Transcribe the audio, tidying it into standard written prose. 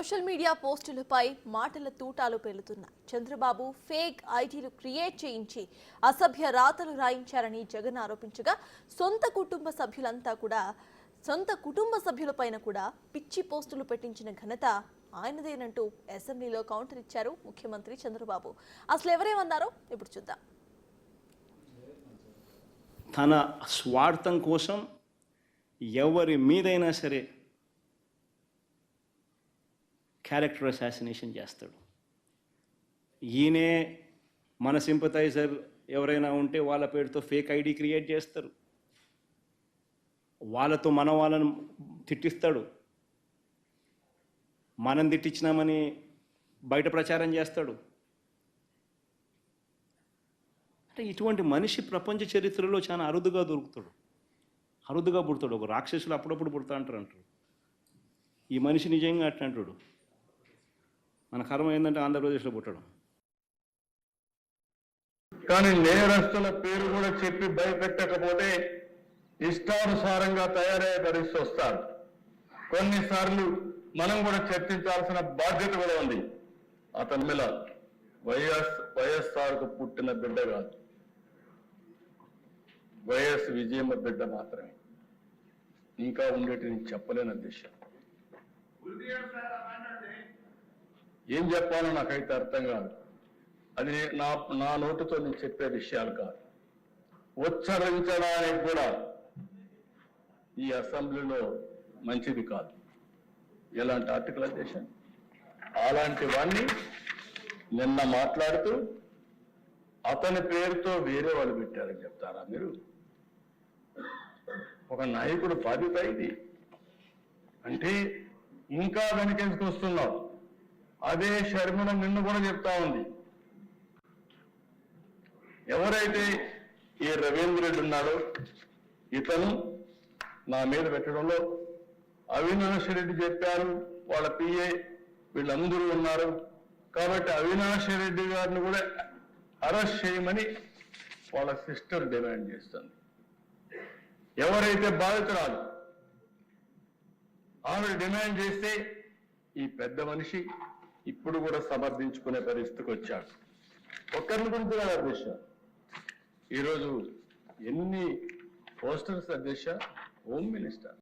Social media పోస్టులపై మాటల తూటాలు పేలుతున్నాయి. Chandrababu fake ఐడీలు create చేయించి అసభ్య రాతలు రాయించారని జగన్ ఆరోపించగా సొంత కుటుంబ సభ్యులపైన కూడా పిచ్చి పోస్టులు పెట్టించిన ఘనత ఆయనదేనంటూ అసెంబ్లీలో కౌంటర్ ఇచ్చారు ముఖ్యమంత్రి చంద్రబాబు. అసలు ఎవరేమన్నారో ఇప్పుడు చూద్దాం. తన స్వార్థం కోసం ఎవరి మీదైనా సరే క్యారెక్టర్ అసాసినేషన్ చేస్తాడు. ఈయనే మన సింపథైజర్ ఎవరైనా ఉంటే వాళ్ళ పేరుతో ఫేక్ ఐడి క్రియేట్ చేస్తారు, వాళ్ళతో వాళ్ళని తిట్టిస్తాడు, మనం తిట్టించినామని బయట ప్రచారం చేస్తాడు. అంటే ఇటువంటి మనిషి ప్రపంచ చరిత్రలో చాలా అరుదుగా పుడతాడు. ఒక రాక్షసులు అప్పుడప్పుడు పుడతా అంటారు. ఈ మనిషి నిజంగా అట్లాంటాడు. మన కర్మ ఏంటంటే ఆంధ్రప్రదేశ్లో పుట్టడం. కానీ నేరస్తుల పేరు కూడా చెప్పి భయపెట్టకపోతే ఇష్టానుసారంగా తయారయ్యే పరిస్థితి వస్తారు. కొన్నిసార్లు మనం కూడా చర్చించాల్సిన బాధ్యత కూడా ఉంది. అతని మీద వైఎస్ఆర్కు పుట్టిన బిడ్డ కాదు, వైఎస్ విజయమ్మ బిడ్డ మాత్రమే. ఇంకా ఉండేటి చెప్పలేని దిశ. ఏం చెప్పాలో నాకైతే అర్థం కాదు. అది నా నోటితో నేను చెప్పే విషయాలు కాదు. ఉచ్చరించడానికి కూడా ఈ అసెంబ్లీలో మంచిది కాదు. ఎలాంటి ఆర్టికలైజేషన్ అలాంటివన్నీ నిన్న మాట్లాడుతూ అతని పేరుతో వేరే వాళ్ళు పెట్టారని చెప్తారా మీరు? ఒక నాయకుడు బాధ్యత ఇది అంటే ఇంకా వెనకేసుకొస్తున్నావు. అదే షర్మిల నిన్ను కూడా చెప్తా ఉంది. ఎవరైతే ఈ రవీంద్ర రెడ్డి ఉన్నాడో ఇతను నా మీద పెట్టడంలో అవినాష్ రెడ్డి చెప్పారు, వాళ్ళ పిఏ వీళ్ళందరూ ఉన్నారు. కాబట్టి అవినాష్ రెడ్డి గారిని కూడా అరెస్ట్ చేయమని వాళ్ళ సిస్టర్ డిమాండ్ చేస్తుంది. ఎవరైతే బాధితురాలు ఆమె డిమాండ్ చేస్తే ఈ పెద్ద మనిషి ఇప్పుడు కూడా సమర్థించుకునే పరిస్థితికి వచ్చాడు. ఒక్కరిని గురించి కాదు అధ్యక్ష, ఈరోజు ఎన్ని పోస్టర్స్ అధ్యక్ష, హోమ్ మినిస్టర్